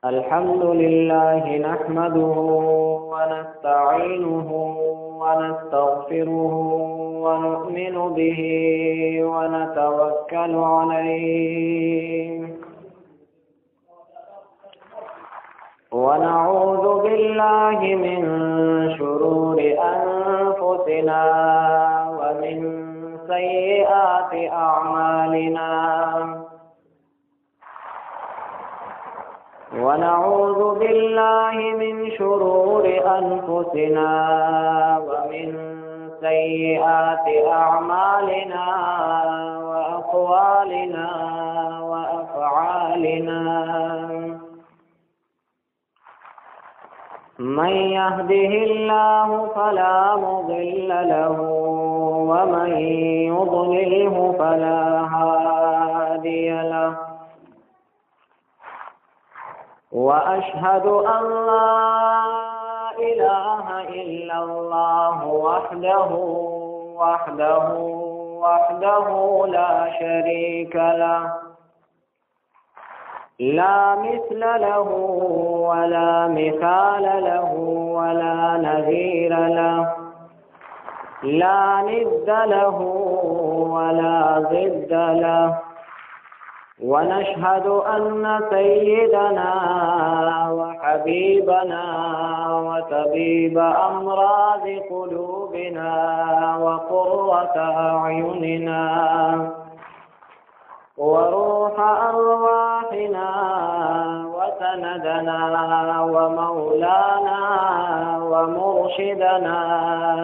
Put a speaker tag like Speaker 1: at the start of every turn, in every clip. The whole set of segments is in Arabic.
Speaker 1: الحمد لله نحمده ونستعينه ونستغفره ونؤمن به ونتوكل عليه ونعوذ بالله من شرور أنفسنا ومن سيئات أعمالنا ونعوذ بالله من شرور أنفسنا ومن سيئات أعمالنا وأقوالنا وأفعالنا من يهده الله فلا مضل له ومن يضلله فلا هادي له وأشهد أن لا إله إلا الله وحده لا شريك له لا مثل له ولا مثال له ولا نظير له لا ند له ولا ضد له ونشهد أن سيدنا وحبيبنا وطبيب أمراض قلوبنا وقرة أعيننا وروح أرواحنا وسندنا ومولانا ومرشدنا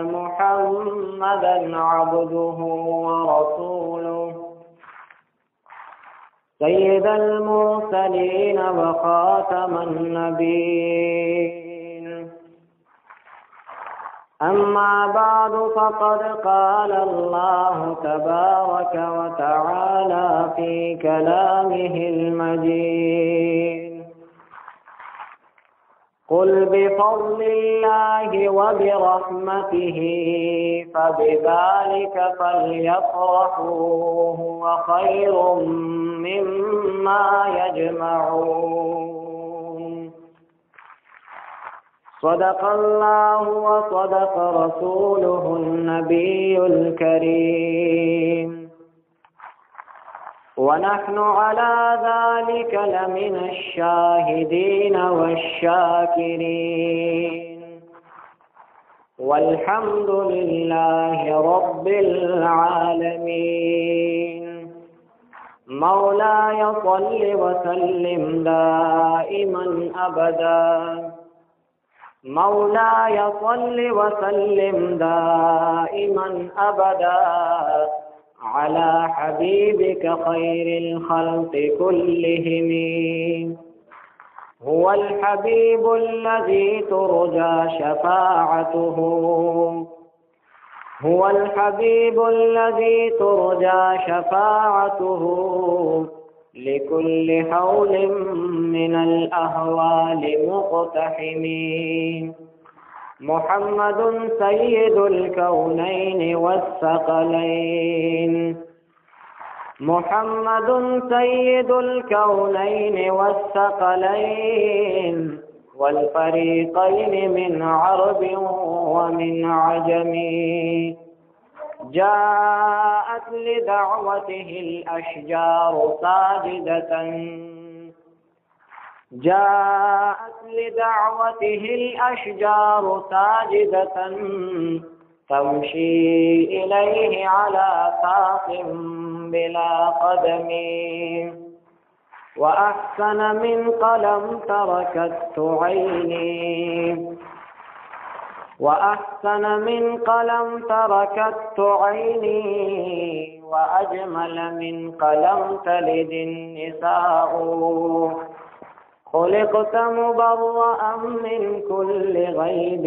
Speaker 1: محمدا عبده ورسوله سيد المرسلين وخاتم النبيين أما بعد فقد قال الله تبارك وتعالى في كلامه المجيد قل بفضل الله وبرحمته فبذلك فليفرحوا هو خير مما يجمعون صدق الله وصدق رسوله النبي الكريم ونحن على ذلك لمن الشاهدين والشاكرين والحمد لله رب العالمين مولاي صل وسلم دائما أبدا مولاي صل وسلم دائما أبدا على حبيبك خير الخلق كلهم هو الحبيب الذي ترجى شفاعته هو الحبيب الذي ترجى شفاعته لكل حول من الأهوال مقتحمين محمد سيد الكونين والثقلين محمد سيد الكونين والثقلين والفريقين من عرب ومن عجم جاءت لدعوته الأشجار ساجدة جاءت لدعوته الأشجار ساجدة تمشي إليه على ساق بلا قدم وأحسن من قلم تركت عيني وأحسن من قلم تركت عيني وأجمل من قلم تلد النساء خلقت مبرأ من كل غيب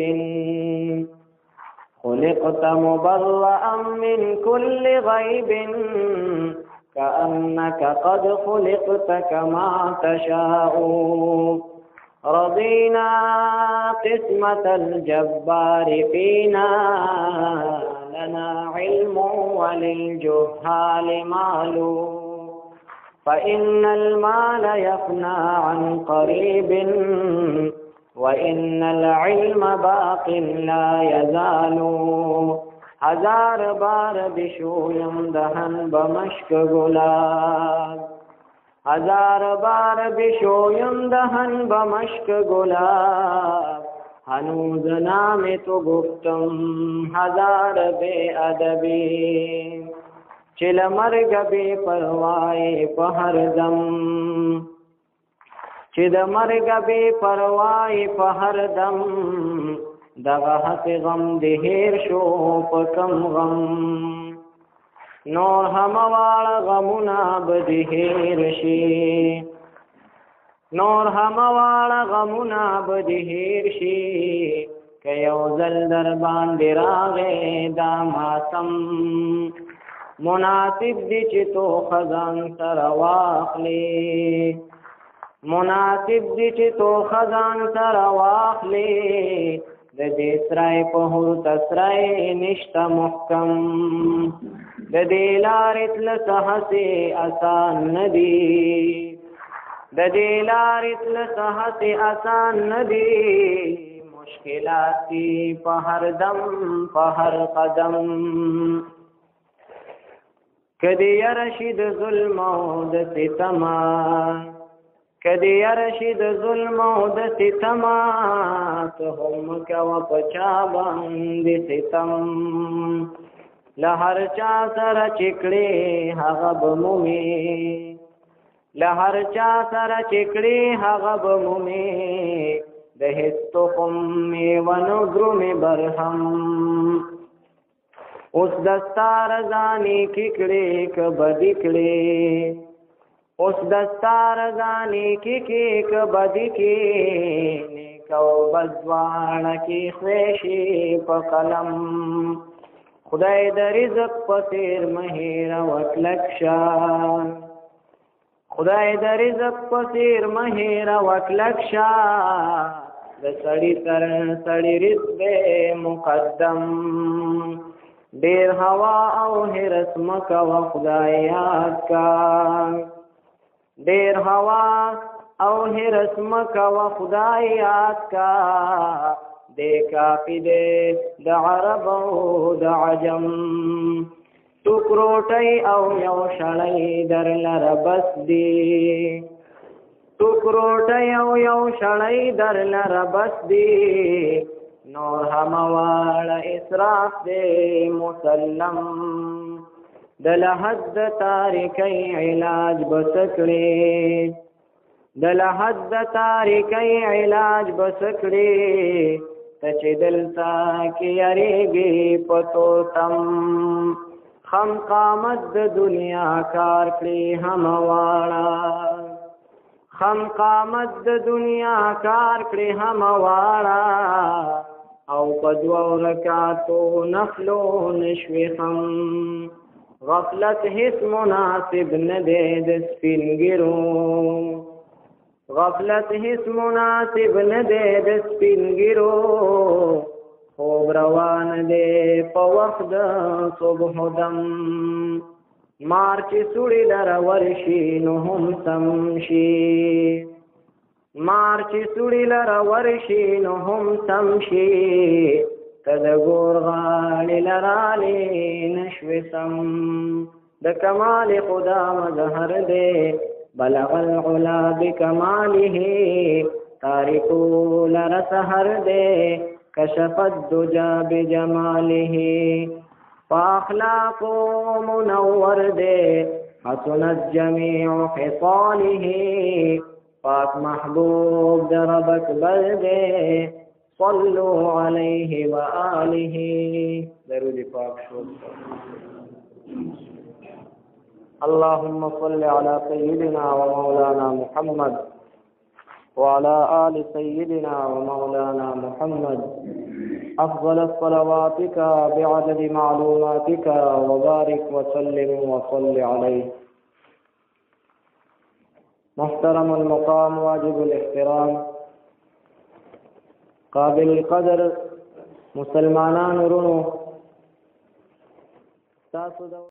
Speaker 1: خلقت مبرأ من كل غيب كأنك قد خلقت كما تشاء رضينا قسمة الجبار فينا لنا علم وللجهال مال فإن المال يفنى عن قريب وإن العلم باق لا يزال هزار بار بشویم دهن بمشک گلاب هزار بار بشویم دهن بمشک گلاب هنوز نام تو گفتم هزار بے ادبی چل مرگ بے پروائے پہر دم چد مرگ بے پروائے پہر دم دغه حق غم د هیر شو په کم غم نور هموال غمونه به د هیر شي نور هموال غمونه به د هیر شي که یو ځل در باندې راغې دا ماتم مناسب دی چې تو خزان سره واخلې مناسب دی چې تو خزان سره واخلې د دې سرای په هر تسرای نشته محکم د دې لارې تل سهسې آسان ندي د دې لارې تل سهسې آسان ندي مشکلات دي په هر دم په هر قدم کدی رشید ظلم او د ستما کدی رشید ظلم او د ستما ته هم کوا پچا باندې ستم له هر چا سره چکړې هغه بمومي له هر چا سره چکړې هغه بمومي د هستو قم ونو ګروم برهم اوس دستار ځانې کړې ک بدی کړې اوس دستار ځانې کې ک بدی کې نیکو بزوانه کې خوشي په قلم خدای د رزق پسیر مهیر وکلک شان خدای د رزق پسیر مهیر وکلک شان د سړی تر سړی رزق مقدم ډیر هوا او هرس مکا و خدای یاد کا ډیر هوا او هرس مکا و خدای یاد کا دې کافی دې د عرب او د عجم ټوکروټي او یو شړۍ در لر بس دی ټوکروټي او یو شړۍ در لر بس دی نور هموال اسراف دے مسلم دل حد تاریکی علاج بسکڑی دل حد تاریکی علاج بسکڑی تچ دلتا کی یریگی پتو تم خم قامت دنیا کار کری هموالا خم قامت دنیا کار کری هموالا او پدو رکاتو نفلو نشوی خم غفلت حس مناسب ندے دسپین گرو غفلت حس مناسب ندے دسپین گرو خوب روان دے پا وقت صبح دم مارچ سوڑی لر ورشی نهم سمشی مارچ سوڑی لر ورشی نهم سمشی تد گور غالی لرالی نشوی سم د کمال خدا مظہر دے بلغ العلا بکماله تارکو لرسہر دے کشف الدجا بجماله فاخلاق منور دے حسنت جمیع خصاله پاک محبوب درب اکبر دے صلو علیہ وآلہ درود پاک شروع اللهم صل على سيدنا ومولانا محمد وعلى آل سيدنا ومولانا محمد أفضل صلواتك بعدد معلوماتك وبارك وسلم وصل عليه. محترم المقام واجب الاحترام قابل القدر مسلمانان ورونو تاسو د